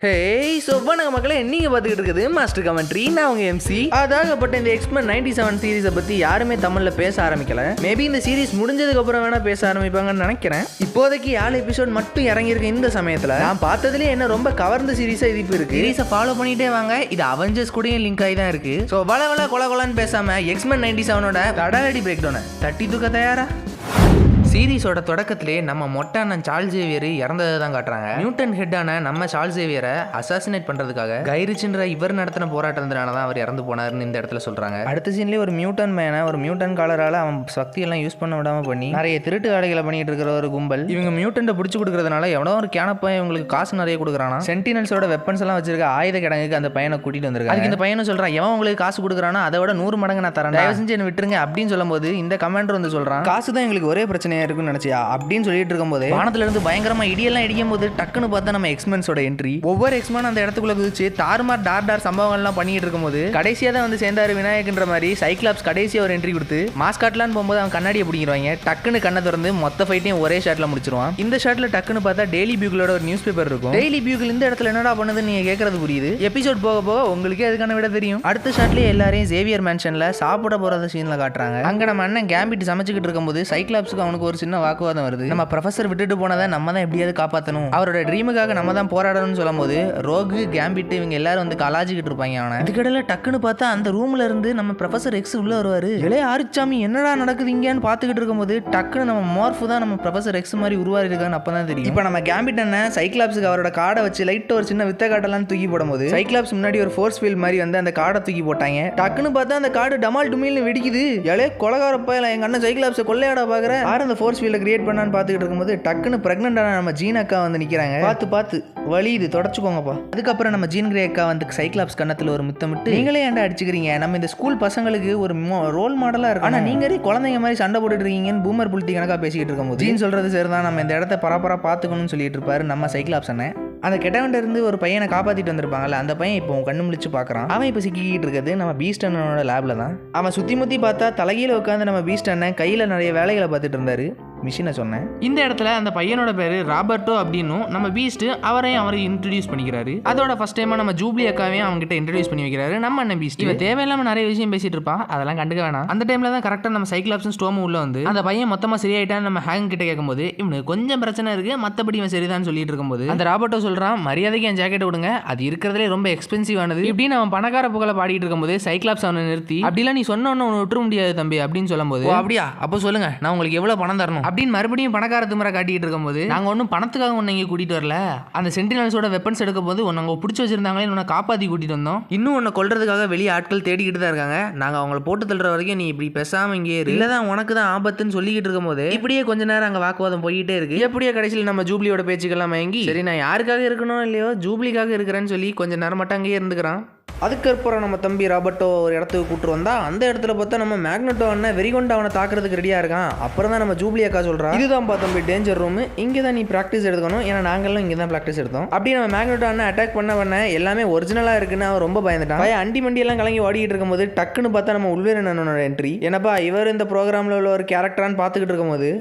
வணக்க மக்களே, நீங்கள் பார்த்துக்கிட்டு இருக்குது மாஸ்டர் கமெண்ட்ரி. நான் உங்கள் எம்சி. அதாகப்பட்ட இந்த எக்ஸ்மென் 97 சீரீஸை பற்றி யாருமே தமிழில் பேச ஆரம்பிக்கல. மேபி இந்த சீரீஸ் முடிஞ்சதுக்கு அப்புறம் வேணால் பேச ஆரம்பிப்பாங்கன்னு நினைக்கிறேன். இப்போதைக்கு 7 எபிசோட் மட்டும் இறங்கியிருக்க இந்த சமயத்தில் நான் பார்த்ததுலேயே என்ன ரொம்ப கவர்ந்த சீரீஸாக இது இருக்கு. சீரீஸை ஃபாலோ பண்ணிட்டே வாங்க. இது அவெஞ்சர்ஸ் கூடயும் லிங்க் ஆகி தான் இருக்கு. ஸோ வள கொலான்னு பேசாமல் எக்ஸ்மென் 97ஓட தடாலடி பிரேக் டவுனை தட்டி தூக்க தயாரா? சீரீஸோட தொடக்கத்திலே நம்ம மொட்டை அண்ணன் சார்ல்ஸ் சேவியர் இறந்ததை தான் காட்டுறாங்க. நியூட்டன் ஹெட்டான நம்ம சார்ல்ஸ் சேவியரை அசாசினேட் பண்றதுக்காக கைரிச்ன்ற இவர் நடத்தின போராட்டத்தினால தான் அவர் இறந்து போனாருன்னு இந்த இடத்துல சொல்றாங்க. அடுத்த சீன்லேயே ஒரு மியூட்டன் மேனை ஒரு மியூட்டன் காலரால அவன் சக்தி எல்லாம் யூஸ் பண்ண விடாம பண்ணி நிறைய திருட்டு வேலைகளை பண்ணிட்டு இருக்கிற ஒரு கும்பல் இவங்க மியூட்டன்ட்டை பிடிச்சி கொடுக்கறதுனால எவ்வளோ ஒரு கேனப்பா இவங்களுக்கு காசு நிறைய கொடுக்குறானா. சென்டினல்ஸோட வெப்பன்ஸ் எல்லாம் வச்சிருக்க ஆயுத கிடங்குக்கு அந்த பையனை கூட்டிட்டு வந்திருக்காங்க. அதுக்கு இந்த பையனை சொல்றான், எவன் உங்களுக்கு காசு கொடுக்குறானோ அதை விட 100 மடங்கு நான் தரேன், தயவு செஞ்சு என்ன விட்டுருங்க அப்படின்னு சொல்லும் போது இந்த கமாண்டர் வந்து சொல்றான், காசு தான் எங்களுக்கு ஒரே பிரச்சனை இருக்குன்னு நினைச்சியா அப்படின்னு சொல்லிட்டு இருக்கும்போது வானத்துல இருந்து பயங்கரமா இடியெல்லாம் இடிக்கும் போது டக்குன்னு பார்த்தா நம்ம எக்ஸ்மென்ஸோட என்ட்ரி. ஒவ்வொரு எக்ஸ்மேன் அந்த இடத்துக்குள்ள குதிச்சு தாறுமார் டார் சம்பவங்கள்லாம் பண்ணிட்டு இருக்கும்போது கடைசியா தான் வந்து சேர்ந்தாரு விநாயகன்ற மாதிரி சைக்ளாப்ஸ் கடைசியா ஒரு என்ட்ரி கொடுத்து மாஸ்காட்லான்னு போகும்போது அவன் கண்ணாடியை பிடிக்கிறாங்க. டக்குன்னு கண்ணை திறந்து மொத்த ஃபைட்டையும் ஒரே ஷாட்ல முடிச்சிருவான். இந்த ஷாட்ல டக்குன்னு பார்த்தா டெய்லி பியூகிளோட ஒரு நியூஸ் பேப்பர் இருக்கும். டெய்லி பியூகிள் இந்த இடத்துல என்னடா பண்ணுதுன்னு நீங்க கேட்கறது புரியுது. எபிசோட் போக போக உங்களுக்கே அதுக்கான விட தெரியும். அடுத்த ஷாட்லயே எல்லாரையும் சேவியர் மேன்ஷன்ல சாப்பிட போறத சீன்ல காட்டுறாங்க. அங்க நம்ம அண்ணன் கேம்பிட் சமைச்சுக்கிட்டு இருக்கும்போது சைக்ளாப்ஸுக்கு அவனுக்கு ஒரு சின்ன வாக்குவாதம் வருது. நம்ம ப்ரொஃபசர் விட்டுட்டு போனதை நம்ம தான் எப்படியாவது காப்பாற்றணும், அவரோட ட்ரீமுக்காக நம்ம தான் போராடணும்னு சொல்லும் போது ரோகு கேம்பிட் இவங்க எல்லாரும் வந்து கலாச்சிக்கிட்டு இருப்பாங்க அவனை. இதுக்கடையில் டக்குன்னு பார்த்தா அந்த ரூம்ல இருந்து நம்ம ப்ரொஃபசர் எக்ஸ் உள்ள வருவாரு. இளைய ஆரிச்சாமி என்னடா நடக்குதுங்கன்னு பார்த்துக்கிட்டு இருக்கும்போது டக்குன்னு நம்ம மார்ஃபு தான் நம்ம ப்ரொஃபசர் எக்ஸ் மாதிரி உருவாரி இருக்கான்னு அப்பதான் தெரியும். இப்போ நம்ம கேம்பிட் அண்ணன் சைக்ளாப்ஸுக்கு அவரோட காடை வச்சு லைட் ஒரு சின்ன வித்த காட்டெல்லாம் தூக்கி போடும்போது சைக்ளாப்ஸ் முன்னாடி ஒரு ஃபோர்ஸ் ஃபீல்ட் மாதிரி வந்து அந்த காடை தூக்கி போட்டாங்க. டக்குன்னு பார்த்தா அந்த காடு டமால் டுமில்னு வெடிக்குது. இளைய கொலகாரப்பா எங்க அண்ணன் சைக்ளாப்ஸை கொள்ளையாட பாக்குற யார் அந்த ஃபோர்ஸ் ஃபீல்டை கிரியேட் பண்ணான்னு பார்த்துக்கிட்டு இருக்கும்போது டக்குன்னு பிரெக்னண்டான நம்ம ஜீன் அக்கா வந்து நிற்கிறாங்க. பார்த்து வலி இது தொடச்சுக்கோங்கப்பா. அதுக்கப்புறம் நம்ம ஜீன் கிரே அக்கா வந்து சைக்ளாப்ஸ் கண்ணத்தில் ஒரு முத்தமிட்டு, நீங்களே ஏன்டா அடிச்சுக்கிறீங்க, நம்ம இந்த ஸ்கூல் பசங்களுக்கு ஒரு ரோல் மாடலாக இருக்கு, ஆனால் நீங்களே குழந்தைங்க மாதிரி சண்டை போட்டுட்டு இருக்கீங்கன்னு பூமர் புல்ட்டி கணக்காக பேசிக்கிட்டு இருக்கும்போது ஜீன் சொல்றது சரிதான், நம்ம இந்த இடத்த பரபரா பார்த்துக்கணும்னு சொல்லிட்டு இருப்பாரு நம்ம சைக்ளாப்ஸ் அண்ணன். அந்த கெட்டவன்ட்ட இருந்து ஒரு பையனை காப்பாற்றிட்டு வந்திருப்பாங்கல்ல, அந்த பையன் இப்போ கண்ணு முழிச்சு பார்க்குறான். அவன் இப்போ சிக்கிக்கிட்டு இருக்கிறது நம்ம பீஸ்ட் அண்ணனோட லேப்ல தான். அவன் சுற்றி முற்றி பார்த்தா தலைகீழ உட்காந்து நம்ம பீஸ்ட் அண்ணன் கையில் நிறைய வேலைகளை பார்த்துட்டு இருந்தாரு. மிஷினை சொன்னேன். இந்த இடத்துல அந்த பையனோட பேரு ராபர்ட்டோ அப்படின்னும் நம்ம பீஸ்ட் அவரை இன்ட்ரடியூஸ் பண்ணிக்கிறாரு. அதோட ஃபர்ஸ்ட் டைமா நம்ம ஜூப்ளி அக்காவையும் அவங்க கிட்ட இன்ட்ரடியூஸ் பண்ணி வைக்கிறாரு நம்ம அண்ணன் பீஸ்ட். இவ தேவையில்லாம நிறைய விஷயம் பேசிட்டு இருப்பான், அதெல்லாம் கண்டுக்க வேணாம். அந்த டைம்ல தான் கரெக்டா நம்ம சைக்ளாப்ஸும் ஸ்டோமும் உள்ள வந்து அந்த பையன் மொத்தமா சரியாயிட்டான்னு நம்ம ஹேங் கிட்ட கேட்கும்போது இவனுக்கு கொஞ்சம் பிரச்சனை இருக்கு, மத்தபடி இவன் சரிதான் சொல்லிட்டு இருக்கும்போது அந்த ராபர்ட்டோ சொல்றான், மரியாதைக்கு என் ஜாக்கெட் விடுங்க, அது இருக்கிறதுலே ரொம்ப எக்ஸ்பென்சிவ் ஆனது இப்படின்னு அவன் பணக்கார புகழ பாடிட்டு இருக்கும்போது சைக்ளாப்ஸ் அவனை நிறுத்தி, அப்படிலாம் நீ சொன்ன ஒன்று விட்டுற முடியாது தம்பி அப்படின்னு சொல்லும் போது, அப்படியா அப்போ சொல்லுங்க நான் உங்களுக்கு எவ்வளவு பணம் தரணும் அப்படின்னு மறுபடியும் பணக்காரத்து முறை காட்டிட்டு இருக்கும்போது, நாங்க ஒன்றும் பணத்துக்காக உன்னை இங்கே கூட்டிட்டு வரல, அந்த சென்டினல்ஸோட வெப்பன்ஸ் எடுக்கும் போது உன்னை பிடிச்சி வச்சிருந்தாங்களே உன்னை காப்பாற்றி கூட்டிட்டு வந்தோம், இன்னும் உன்னை கொல்றதுக்காக வெளியே ஆட்கள் தேடிக்கிட்டு தான் இருக்காங்க, நாங்கள் அவங்களை போட்டு தள்ளுற வரைக்கும் நீ இப்படி பேசாம இங்கே இல்லதான் உனக்கு தான் ஆபத்துன்னு சொல்லிக்கிட்டு இருக்கும் போது இப்படியே கொஞ்ச நேரம் அங்கே வாக்குவாதம் போயிட்டே இருக்கு. எப்படியே கடைசியில் நம்ம ஜூப்ளியோட பேச்சுக்கெல்லாம் மயங்கி, சரி நான் யாருக்காக இருக்கணும் இல்லையோ ஜூப்ளிக்காக இருக்கிறேன்னு சொல்லி கொஞ்ச நேரம் மட்டும் அங்கேயே இருந்துக்கிறான். அதுக்கப்புறம் நம்ம தம்பி ராபர்ட்டோ ஒரு இடத்துக்கு கூட்டு வந்தா அந்த இடத்துல பார்த்தா நம்ம மேக்னட்டோ அண்ணன் வெறிகொண்டு அவனை தாக்குறதுக்கு ரெடியா இருக்கான். அப்புறம் தான் நம்ம ஜூப்ளி அக்கா சொல்றா, இதுதான்ப்பா தம்பி டேஞ்சர் ரூம், இங்கே தான் நீ ப்ராக்டிஸ் எடுக்கணும், ஏன்னா நாங்கள்லாம் இங்கே தான் ப்ராக்டிஸ் எடுத்தோம். அப்படி நம்ம மேக்னட்டோ அண்ணன் அட்டாக் பண்ண எல்லாமே ஒரிஜினலா இருக்குன்னு அவன் ரொம்ப பயந்துட்டான். அண்டி மண்டி எல்லாம் கலங்கி ஓடிக்கிட்டு இருக்கும்போது டக்குன்னு பார்த்தா நம்ம உள்வேரன் அண்ணனோட என்ட்ரி. என்னப்பா இவர் இந்த ப்ரோக்ராம்ல உள்ள ஒரு கேரக்டரான்னு பார்த்துக்கிட்டு இருக்கும்போது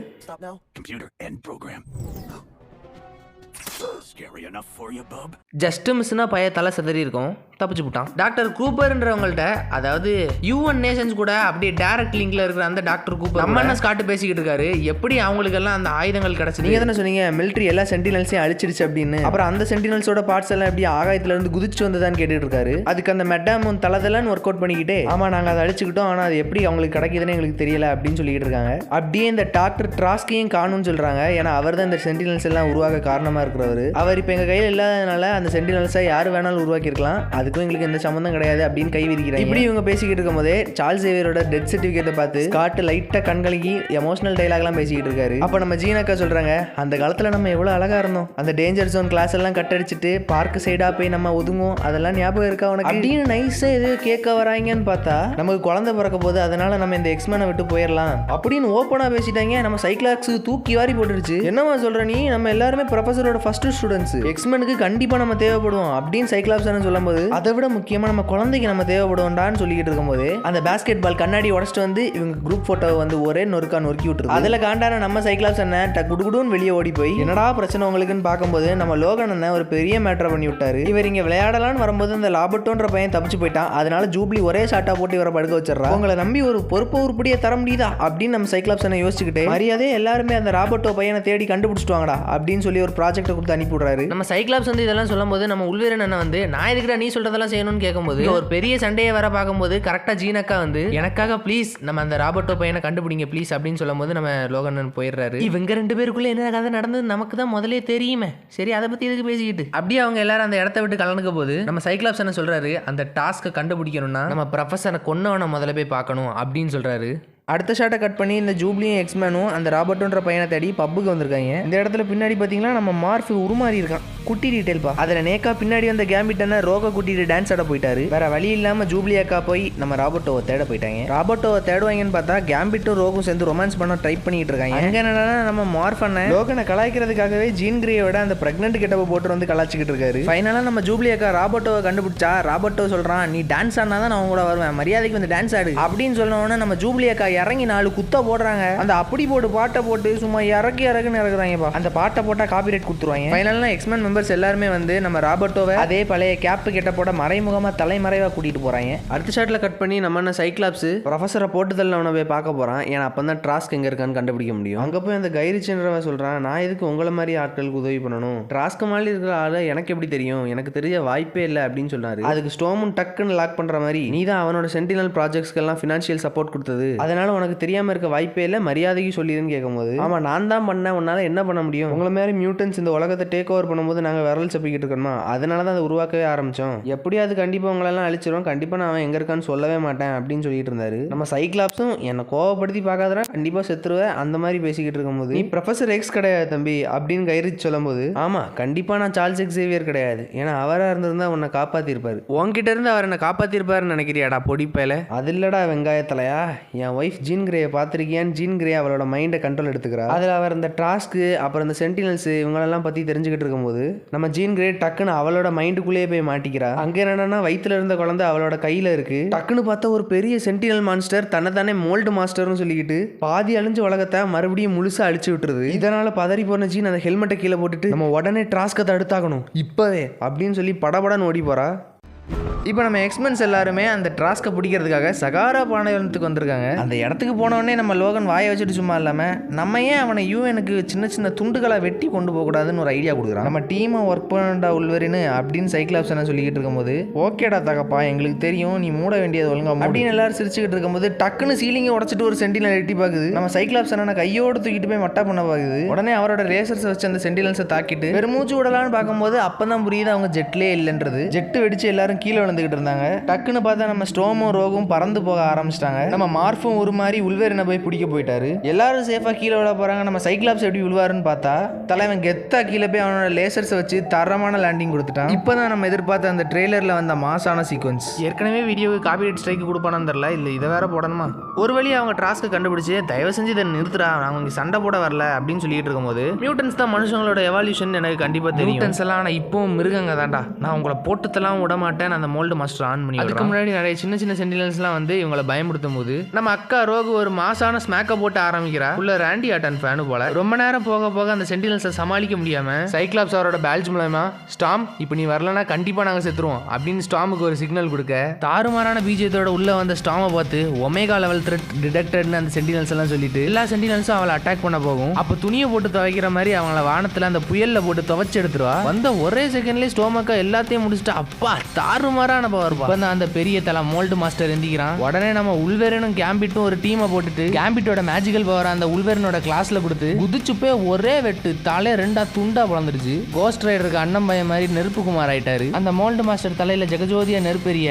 ஜஸ்ட் மிஸ்னா பைய தலை சதறி இருக்கும், தப்பிச்சு போட்டான். டாக்டர் கூப்பர்ன்றவங்கள்ட்ட, அதாவது யூஎன் நேஷன்ஸ் கூட அப்படியே டைரக்ட் லிங்க்ல இருக்கிற அந்த டாக்டர் கூப்பர் நம்ம என்ன ஸ்காட் பேசிக்கிட்டு இருக்காரு, எப்படி அவங்களுக்கெல்லாம் அந்த ஆயுதங்கள் கிடைச்சு. நீங்க தானே சொன்னீங்க மிலிட்டரி எல்லா சென்டினல்ஸையும் அழிச்சிடுச்சு அப்படின்னு. அப்புறம் அந்த சென்டினல்ஸோட பார்ட்ஸ் எல்லாம் எப்படி ஆகாயத்துல இருந்து குதிச்சு வந்ததான்னு கேட்டுட்டு இருக்காரு. அதுக்கு அந்த மெட்டாமும் தலதெல்லாம் ஒர்க் அவுட் பண்ணிக்கிட்டே, ஆமா நாங்க அதை அழிச்சுக்கிட்டோம், ஆனா அது எப்படி அவங்களுக்கு கிடைக்குதுன்னு எங்களுக்கு தெரியல அப்படின்னு சொல்லிட்டு இருக்காங்க. அப்படியே இந்த டாக்டர் ட்ராஸ்கையும் காணும்னு சொல்றாங்க, ஏன்னா அவர் தான் இந்த சென்டினல்ஸ் எல்லாம் உருவாக காரணமா இருக்கிறவர். அவர் இப்போ எங்க கையில் இல்லாதனால அந்த சென்டினல்ஸை யார் வேணாலும் உருவாக்கி இருக்கலாம், அதுக்கும் எங்களுக்கு எந்த சம்பந்தம் கிடையாது அப்படின்னு கை விதிக்கிறாங்க. இப்படி இவங்க பேசிக்கிட்டு இருக்கும் போதே சார்ல்ஸ் சேவியரோட டெத் சர்டிஃபிகேட்டை பார்த்து ஸ்காட் லைட்டா கண்கலங்கி எமோஷனல் டைலாக்லாம் பேசிக்கிட்டு இருக்காரு. அப்ப நம்ம ஜீனாக்கா சொல்றாங்க, அந்த காலத்துல நம்ம எவ்வளவு அழகா இருந்தோம், அந்த டேஞ்சர் ஜோன் கிளாஸ் எல்லாம் கட் அடிச்சுட்டு பார்க் சைடா போய் நம்ம ஒதுங்கும், அதெல்லாம் ஞாபகம் இருக்கா உனக்கு அப்படின்னு நைஸா எது கேட்க வராங்கன்னு பார்த்தா நமக்கு குழந்தை பிறக்க போது, அதனால நம்ம இந்த எக்ஸ்மேனை விட்டு போயிடலாம் அப்படின்னு ஓப்பனா பேசிட்டாங்க. நம்ம சைக்ளாக்ஸுக்கு தூக்கி வாரி போட்டுருச்சு. என்னமா சொல்ற நீ, நம்ம எல்லாருமே ப்ரொஃபஸரோட நம்மளோட ஃபர்ஸ்ட் ஸ்டூடெண்ட்ஸ் எக்ஸ்மெனுக்கு கண்டிப்பா நம்ம தேவைப்படுவோம் அப்படின்னு சைக்ளாப்ஸ் சொல்லும்போது அதை விட முக்கியமா நம்ம குழந்தைக்கு நம்ம தேவைப்படுவோம்டான்னு சொல்லிட்டு இருக்கும்போது அந்த பாஸ்கெட் பால் கண்ணாடி உடச்சிட்டு வந்து இவங்க குரூப் போட்டோவை வந்து ஒரே நொறுக்கி விட்டுருக்கு. அதுல காண்டான நம்ம சைக்ளாப்ஸ் குடுகுடுன்னு வெளியே ஓடி போய் என்னடா பிரச்சனை உங்களுக்குன்னு பார்க்கும்போது நம்ம லோகன் அண்ணன் ஒரு பெரிய மேட்டரை பண்ணி விட்டாரு. இவர் இங்க விளையாடலான்னு வரும்போது இந்த லாபட்டோன்ற பையன் தப்பிச்சு போயிட்டான். அதனால ஜூப்ளி ஒரே ஷாட்டா போட்டு இவரை படுக்க வச்சிடறா. உங்களை நம்பி ஒரு பொறுப்பு உருப்படியை தர முடியுதா அப்படின்னு நம்ம சைக்ளாப்ஸ் யோசிச்சுக்கிட்டு மரியாதையே எல்லாருமே அந்த ராபர்ட்டோ பையனை தேடி கண்டுபிடிச்சிட்டுவாங்கடா அப்படின்னு சொல்லி ஒரு ப்ராஜெக்ட் கொடுத்து அனுப்பி விடுறாரு. நம்ம சைக்ளாப்ஸ் இதெல்லாம் சொல்லும் போது நம்ம உள்வீரன் அண்ணன் நான் எதுக்குடா நீ சொல்றதெல்லாம் செய்யணும்னு கேட்கும்போது ஒரு பெரிய சண்டையை வர பார்க்கும்போது கரெக்டா ஜீனக்கா எனக்காக ப்ளீஸ் நம்ம அந்த ராபர்ட்டோ பையனை கண்டுபிடிங்க ப்ளீஸ் அப்படின்னு சொல்லும் போது நம்ம லோகன் போயிடுறாரு. இவங்க 2 பேருக்குள்ள என்ன கதை நடந்தது நமக்கு தான் முதலே தெரியுமே, சரி அதை பத்தி எதுக்கு பேசிக்கிட்டு அப்படியே அவங்க எல்லாரும் அந்த இடத்த விட்டு கலந்துக்க போது நம்ம சைக்ளாப்ஸ் என்ன சொல்றாரு, அந்த டாஸ்க்கை கண்டுபிடிக்கணும்னா நம்ம ப்ரொஃபஸரை கொன்னவனை முதல்ல போய் பார்க்கணும் அப்படின்னு சொல்றாரு. அடுத்த ஷாட்டை கட் பண்ணி இந்த ஜூப்ளியும் எக்ஸ்மேனும் அந்த ராபர்ட்டோன்ற பையனை தேடி பப்புக்கு வந்திருக்காங்க. இந்த இடத்துல பின்னாடி பார்த்தீங்கன்னா நம்ம மார்ஃப் உருமாறி இருக்கான். குட்டி டீட்டெயில்ப்பா. அதில் நேக்கா பின்னாடி வந்த கேம்பிட்டனை ரோக கூட்டிட்டு டான்ஸ் ஆட போயிட்டாரு. வேற வழி இல்லாமல் ஜூப்ளி அக்கா போய் நம்ம ராபர்ட்டோவை தேட போயிட்டாங்க. ராபர்ட்டோவை தேடுவாங்கன்னு பார்த்தா கேம்பிட்டும் ரோகும் சேர்ந்து ரொமான்ஸ் பண்ண ட்ரை பண்ணிட்டு இருக்காங்க. எங்க என்னன்னா நம்ம மார்ஃப் அண்ணன் லோகனை கலாய்க்கிறதுக்காகவே ஜீன் கிரேயோட அந்த பிரெக்னென்ட் கிட்டப்ப போட்டு வந்து கலாச்சிக்கிட்டு இருக்காரு. ஃபைனலாக நம்ம ஜூப்ளி அக்கா ராபர்ட்டோவை கண்டுபிடிச்சா ராபர்ட்டோ சொல்றான், நீ டான்ஸ் ஆனா தான் நான் கூட வருவேன், மரியாதைக்கு வந்து டான்ஸ் ஆடு அப்படின்னு சொன்னோன்னா நம்ம ஜூப்ளி அக்கா இறங்கி 4 குத்த போடுறாங்க. அந்த அப்படி போட்டு பாட்டை போட்டு சும்மா இறக்குன்னு இறக்குறாங்கப்பா. அந்த பாட்டை போட்டா காப்பிரைட் கொடுத்துருவாங்க. ஃபைனலா எக்ஸ்மென் மெம்பர்ஸ் எல்லாருமே நம்ம ராபர்ட்டோவை அதே பழைய கேப் கிட்ட போட மறைமுகமா தலைமறைவா கூட்டிட்டு போறாங்க. அடுத்த ஷாட்ல கட் பண்ணி நம்ம சைக்ளாப்ஸ் ப்ரொஃபஸரை போட்டு தள்ளவனை போய் பார்க்க போறான். ஏன்னா அப்பதான் ட்ராஸ்க் எங்க இருக்கான்னு கண்டுபிடிக்க முடியும். அங்க போய் அந்த கைரிச்சன்றவன் சொல்றான், நான் எதுக்கு உங்களை மாதிரி ஆட்களுக்கு உதவி பண்ணணும், ட்ராஸ்க் மாதிரி இருக்கிற ஆளு எனக்கு எப்படி தெரியும், எனக்கு தெரிய வாய்ப்பே இல்லை அப்படின்னு சொன்னாரு. அதுக்கு ஸ்டோமும் டக்குன்னு லாக் பண்ற மாதிரி, நீ தான் அவனோட சென்டினல் ப்ராஜெக்ட்ஸ்க்கு எல்லாம் ஃபினான்ஷியல் சப்போர்ட் கொடுத்தது, அதனால உனக்கு தெரியாம இருக்க வாய்ப்பே இல்லை, மரியாதைக்கு சொல்லிடுன்னு கேட்கும்போது, ஆமா நான் தான் பண்ணேன், உன்னால என்ன பண்ண முடியும், உங்களை மாதிரி மியூட்டன்ஸ் இந்த உலகத்தை டேக் ஓவர் பண்ணும்போது நாங்கள் விரல் சப்பிக்கிட்டு இருக்கோமா, அதனால தான் அதை உருவாக்கவே ஆரம்பிச்சோம், எப்படியும் அது கண்டிப்பாக உங்களெல்லாம் அழிச்சிடும், கண்டிப்பாக நான் அவன் எங்கே இருக்கான்னு சொல்லவே மாட்டேன் அப்படின்னு சொல்லிட்டு இருந்தாரு. நம்ம சைக்ளாப்ஸும் என்னை கோவப்படுத்தி பார்க்காதரா கண்டிப்பாக செத்துருவேன் அந்த மாதிரி பேசிக்கிட்டு இருக்கும்போது, நீ ப்ரொஃபஸர் எக்ஸ் கிடையாது தம்பி அப்படின்னு கைரிச்சு சொல்லும் போது, ஆமா கண்டிப்பாக நான் சார்ல்ஸ் எக்ஸேவியர் கிடையாது, ஏன்னா அவராக இருந்திருந்தா உன்னை காப்பாற்றிருப்பாரு, உன்கிட்ட இருந்து அவர் என்ன காப்பாற்றிருப்பாருன்னு நினைக்கிறியாடா பொடிப்பையில, அது இல்லடா வெங்காயத்தலையா, என் ஒய்ஃப் ஜீன் கிரேயை பார்த்துருக்கியான்னு ஜீன் கிரே அவளோட மைண்டை கண்ட்ரோல் எடுத்துக்கிறா. அதில் அவர் இந்த டாஸ்க்கு அப்புறம் இந்த சென்டினல்ஸ் இவங்களெல்லாம் பற்றி தெரிஞ்சுக்கிட்டு இருக்கும்போது நம்ம ஜீன் கிரே டக்குன்னு அவளோட மைண்டுக்குள்ளேயே போய் மாட்டிக்கிறா. அங்கே என்னன்னா வயிற்றுல இருந்த குழந்தை அவளோட கையில் இருக்கு. டக்குன்னு பார்த்தா ஒரு பெரிய சென்டினல் மான்ஸ்டர் தன்னை தானே மோல்டு மாஸ்டர்னு சொல்லிக்கிட்டு பாதி அழிஞ்ச உலகத்தை மறுபடியும் முழுசா அழிச்சு விட்டுருது. இதனால பதறி போன ஜீன் அந்த ஹெல்மெட்டை கீழே போட்டுட்டு நம்ம உடனே டாஸ்க்கை தடுத்தாகணும் இப்பவே அப்படின்னு சொல்லி படபடன்னு ஓடி போறா. இப்போ நம்ம எக்ஸ்மென்ஸ் எல்லாருமே அந்த டாஸ்க்கை பிடிக்கிறதுக்காக சகாரா பாலைவனத்துக்கு வந்திருக்காங்க. அந்த இடத்துக்கு போனோடனே நம்ம லோகன் வாயை வச்சுட்டு சும்மா இல்லாமல் நம்ம ஏன் அவனை யூஎனுக்கு சின்ன சின்ன துண்டுகளை வெட்டி கொண்டு போகக்கூடாதுன்னு ஒரு ஐடியா கொடுக்குறான். நம்ம டீமை ஒர்க் பண்ணா உள்வரின்னு அப்படின்னு சைக்ளாப்ஸ் என்ன சொல்லிக்கிட்டு இருக்கும்போது, ஓகேடா தகப்பா எங்களுக்கு தெரியும் நீ மூட வேண்டியது ஒழுங்கா அப்படின்னு எல்லாரும் சிரிச்சுக்கிட்டு இருக்கும்போது டக்குன்னு சீலிங்கை உடச்சிட்டு ஒரு சென்டினல் எட்டி பார்க்குது. நம்ம சைக்ளாப்ஸ் என்ன கையோடு தூக்கிட்டு போய் மட்டா பண்ண பார்க்குது. உடனே அவரோட ரேசர்ஸை வச்சு அந்த சென்டினல்ஸை தாக்கிட்டு பெருமூச்சு விடலான்னு பார்க்கும்போது அப்பதான் புரியுது அவங்க ஜெட்லேயே இல்லைன்றது. ஜெட்டு வெடிச்சு எல்லாரும் கீழே விழுந்துகிட்டு இருந்தாங்க. டக்குன்னு பார்த்தா நம்ம ஸ்டோமும் ரோகும் பறந்து போக ஆரம்பிச்சிட்டாங்க. நம்ம மார்ஃபும் ஒரு மாதிரி உள்வேரனை போய் பிடிக்க போயிட்டாரு. எல்லாரும் சேஃபா கீழே விட போறாங்க. நம்ம சைக்ளாப்ஸ் எப்படி விழுவாருன்னு பார்த்தா தலைவன் கெத்தா கீழே போய் அவனோட லேசர்ஸை வச்சு தரமான லேண்டிங் கொடுத்துட்டான். இப்பதான் நம்ம எதிர்பார்த்த அந்த ட்ரெய்லர்ல வந்த மாசான சீக்வன்ஸ். ஏற்கனவே வீடியோவுக்கு காப்பிரைட் ஸ்ட்ரைக் கொடுப்பானு தெரியல, இல்ல இதை வேற போடணுமா. ஒரு வழி அவங்க டாஸ்க்கை கண்டுபிடிச்சு தயவு செஞ்சு இதை நிறுத்துறா, நாங்க இங்க சண்டை போட வரல அப்படின்னு சொல்லிட்டு இருக்கும்போது, மியூட்டன்ஸ் தான் மனுஷங்களோட எவால்யூஷன் எனக்கு கண்டிப்பா தெரியும். மியூட்டன்ஸ் எல்லாம் ஆனா இப்பவும் மிருகங்க தான்டா, நான் உங்களை போட்டுத்தெல்லாம் விட மாட்டேன் அந்த மோல்டு மாஸ்டர் ஆன் பண்ணி. அதுக்கு முன்னாடி நிறைய சின்ன சின்ன சென்டினல்ஸ்லாம் வந்து இவங்களை பயமுறுத்தும் போது நம்ம அக்கா ரோகு ஒரு மாசான ஸ்மேக்கை போட்டு ஆரம்பிக்கிறா. உள்ள ராண்டி ஆட்டன் ஃபேனு போல. ரொம்ப நேரம் போக போக அந்த சென்டினல்ஸை சமாளிக்க முடியாம சைக்ளாப்ஸ் அவரோட பேல்ஜ் மூலமா, ஸ்டாம் இப்போ நீ வரலன்னா கண்டிப்பா நாங்க செத்துருவோம் அப்படின்னு ஸ்டாமுக்கு ஒரு சிக்னல் கொடுக்க, தாறுமாறான பீஜத்தோட உள்ள வந்த ஸ்டாமை பார்த்து ஒமேகா லெவல் த்ரெட் டிடெக்டட்னு அந்த சென்டினல்ஸ் எல்லாம் சொல்லிட்டு எல்லா சென்டினல்ஸும் அவளை அட்டாக் பண்ண போகும். அப்போ துணியை போட்டு துவைக்கிற மாதிரி அவங்கள வானத்துல அந்த புயல்ல போட்டு துவைச்சு எடுத்துருவா. வந்த ஒரே செகண்ட்லேயே ஸ்டோமக்கா எல்லாத்தையும் முடிச்சுட்டு அப்பா தாறுமாறான பவர். அந்த பெரிய தலை மோல்டு மாஸ்டர் எந்திக்கிறான். உடனே நம்ம உள்வேரனும் கேம்பிட்டும் ஒரு டீமை போட்டுட்டு கேம்பிட்டோட மேஜிக்கல் பவர் அந்த உள்வேரனோட கிளாஸ்ல கொடுத்து குதிச்சு போய் ஒரே வெட்டு தலை 2 துண்டா பிளந்துருச்சு. கோஸ்ட் ரைடருக்கு அண்ணன் பையன் மாதிரி நெருப்பு குமார் ஆயிட்டாரு. அந்த மோல்டு மாஸ்டர் தலையில ஜெகஜோதியா நெருப்பெரிய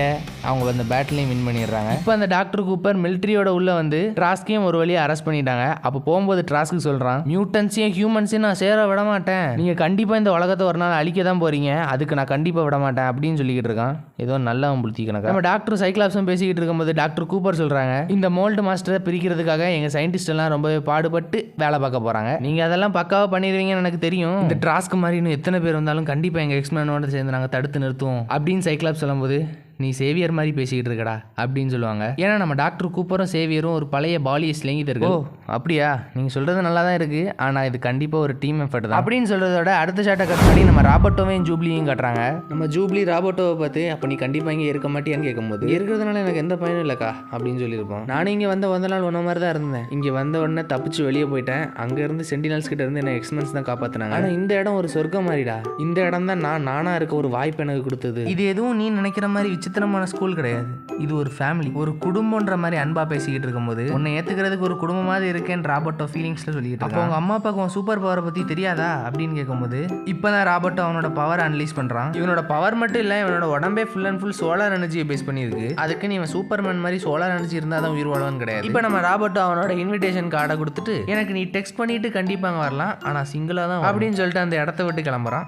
அவங்க அந்த பேட்டிலையும் வின் பண்ணிடுறாங்க. இப்போ அந்த டாக்டர் கூப்பர் மிலிட்டரியோட உள்ள வந்து ட்ராஸ்கையும் ஒரு வழியா அரெஸ்ட் பண்ணிட்டாங்க. அப்போ போகும்போது ட்ராஸ்க்கு சொல்றான், மியூட்டன்ஸையும் ஹியூமன்ஸையும் நான் சேர விட மாட்டேன், நீங்க கண்டிப்பா இந்த உலகத்தை ஒரு நாள் அழிக்க தான் போறீங்க, அதுக்கு நான் கண்டிப்பா விட மாட்டேன் அப்படின்னு சொல்லிக்கிட்டு இருக்கான். ஏதோ நல்லவன் புளுத்தி கணக்கா. நம்ம டாக்டர் சைக்ளாப்ஸும் பேசிக்கிட்டு இருக்கும்போது டாக்டர் கூப்பர் சொல்கிறாங்க, இந்த மோல்டு மாஸ்டரை பிரிக்கிறதுக்காக எங்கள் சயின்டிஸ்ட் எல்லாம் ரொம்பவே பாடுபட்டு வேலை பார்க்க போகிறாங்க. நீங்கள் அதெல்லாம் பக்காவாக பண்ணிடுவீங்கன்னு எனக்கு தெரியும். இந்த டாஸ்க் மாதிரி இன்னும் எத்தனை பேர் வந்தாலும் கண்டிப்பாக எங்கள் எக்ஸ்மேனோட சேர்ந்து நாங்கள் தடுத்து நிறுத்துவோம் அப்படின்னு சைக்ளாப்ஸ் சொல்லும்போது, நீ சேவியர் மாதிரி பேசிக்கிட்டு இருக்கடா அப்படின்னு சொல்லுவாங்க. ஏன்னா நம்ம டாக்டர் கூப்பரும் சேவியரும் ஒரு பழைய பாலியை சிலங்கிட்டு. ஓ அப்படியா, நீங்கள் சொல்கிறது நல்லா தான் இருக்குது, ஆனால் இது கண்டிப்பாக ஒரு டீம் எஃபர்ட் தான் அப்படின்னு சொல்கிறதோட அடுத்த ஷாட்டை கட் பண்ணி நம்ம ராபர்ட்டோவையும் ஜூப்ளியும் காட்டுறாங்க. நம்ம ஜூப்ளி ராபர்ட்டோவை பார்த்து, அப்போ நீ கண்டிப்பாக இங்கே இருக்க மாட்டியான்னு கேட்கும்போது, இருக்கிறதுனால எனக்கு எந்த பயனும் இல்லைக்கா அப்படின்னு சொல்லியிருப்போம். நானும் இங்கே வந்த நாள் ஒன்றை மாதிரி தான் இருந்தேன். இங்கே வந்த உடனே தப்பிச்சு வெளியே போயிட்டேன். அங்கேருந்து சென்டினல்ஸ் கிட்ட இருந்து என்ன எக்ஸ்மென்ஸ் தான் காப்பாற்றினாங்க. ஆனால் இந்த இடம் ஒரு சொர்க்கம் மாதிரிடா. இந்த இடம் தான் நானாக இருக்க ஒரு வாய்ப்பு எனக்கு கொடுத்தது. இது எதுவும் நீ நினைக்கிற மாதிரி விசித்திரமான ஸ்கூல் கிடையாது. இது ஒரு ஃபேமிலி, ஒரு குடும்பம்ன்ற மாதிரி அன்பா பேசிக்கிட்டு இருக்கும்போது உன்னை ஏத்துக்கிறதுக்கு ஒரு குடும்பம் மாதிரி இருக்கேன்னு ராபர்ட்டோ ஃபீலிங்ஸ்ல சொல்லிட்டு அப்போ அவங்க அம்மா அப்பாவுக்கு உன் சூப்பர் பவரை பத்தி தெரியாதா அப்படின்னு கேட்கும்போது, இப்பதான் ராபர்ட்டோ அவனோட பவர் அனலைஸ் பண்றான். இவனோட பவர் மட்டும் இல்ல, இவனோட உடம்பே ஃபுல் அண்ட் ஃபுல் சோலார் எனர்ஜியை பேஸ் பண்ணியிருக்கு. அதுக்கு நீ சூப்பர்மேன் மாதிரி சோலார் எனர்ஜி இருந்தா தான் உயிர் வாழவன் கிடையாது. இப்போ நம்ம ராபர்ட்டோ அவனோட இன்விடேஷன் கார்டை கொடுத்துட்டு, எனக்கு நீ டெக்ஸ்ட் பண்ணிட்டு கண்டிப்பாக வரலாம், ஆனா சிங்கிளா தான் அப்படின்னு சொல்லிட்டு அந்த இடத்த விட்டு கிளம்புறான்.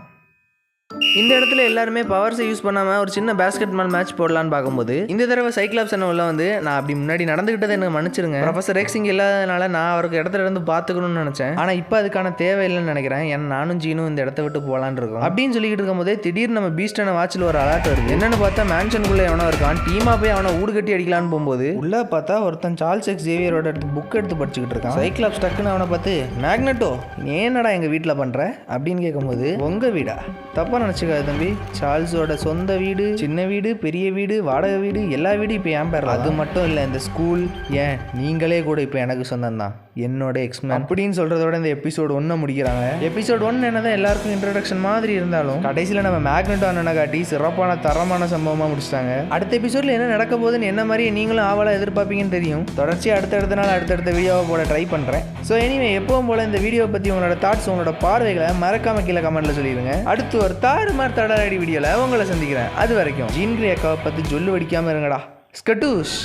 இந்த இடத்துல எல்லாருமே பவர்ஸை யூஸ் பண்ணாமல் ஒரு சின்ன பேஸ்கெட் பால் மேட்ச் போடலான்னு பார்க்கும்போது, இந்த தடவை சைக்ளாப்ஸ் உள்ள வந்து, நான் அப்படி முன்னாடி நடந்துக்கிட்டதை எனக்கு மன்னிச்சிருங்க, ப்ரொஃபசர் எக்ஸ் இங்கே இல்லாதனால நான் அவருக்கு இடத்துல இருந்து பார்த்துக்கணும்னு நினச்சேன். ஆனால் இப்போ அதுக்கான தேவை இல்லைன்னு நினைக்கிறேன். ஏன்னா நானும் ஜீனும் இந்த இடத்த விட்டு போகலான்னு இருக்கோம் அப்படின்னு சொல்லிக்கிட்டு இருக்கும்போதே திடீர்னு நம்ம பீஸ்டான வாட்சில் ஒரு அலர்ட் வருது. என்னன்னு பார்த்தா மேன்ஷனுக்குள்ளே எவனோ இருக்கான். டீமாக போய் அவனை ஊடு கட்டி அடிக்கலான்னு போகும்போது உள்ள பார்த்தா ஒருத்தன் சார்ல்ஸ் எக்ஸ் ஜேவியரோட புக் எடுத்து படிச்சுக்கிட்டு இருக்கான். சைக்ளாப்ஸ் டக்குன்னு அவனை பார்த்து, மேக்னெட்டோ ஏன்னடா எங்கள் வீட்டில் பண்ணுற அப்படின்னு கேட்கும்போது, உங்கள் வீடா? தப்பாக நினச்சிக்காது தம்பி, சார்ல்ஸோட சொந்த வீடு, சின்ன வீடு, பெரிய வீடு, வாடகை வீடு, எல்லா வீடும் இப்போ என் பேர். அது மட்டும் இல்லை, இந்த ஸ்கூல் ஏன் நீங்களே கூட இப்போ எனக்கு சொந்தம் தான், என்னோட எக்ஸ்மேன் அப்படின்னு சொல்கிறதோட இந்த எபிசோட் 1 முடிக்கிறாங்க. எபிசோட் 1 என்னதான் எல்லாருக்கும் இன்ட்ரடக்ஷன் மாதிரி இருந்தாலும் கடைசியில் நம்ம மேக்னெட்டோ அண்ணனை காட்டி சிறப்பான தரமான சம்பவமாக முடிச்சிட்டாங்க. அடுத்த எபிசோடில் என்ன நடக்க போகுதுன்னு என்ன மாதிரி நீங்களும் ஆவலாக எதிர்பார்ப்பீங்கன்னு தெரியும். தொடர்ச்சி அடுத்தடுத்த நாள் அடுத்தடுத்த வீடியோவை போட ட்ரை பண்ணுறேன். ஸோ எனிவே எப்பவும் போல் இந்த வீடியோவை பற்றி உங்களோட தாட்ஸ், உங்களோட பார்வைகளை மறக்காம கீழே கமெண்ட்டில் சொல்லிடுங்க. அடுத்து ஒரு தாறுமாறு தடலடி வீடியோவில் உங்களை சந்திக்கிறேன். அது வரைக்கும் ஜீன் கிரே அக்காவை பற்றி சொல்லு வடிக்காமல் இருங்கடா. ஸ்கட்டூஷ்.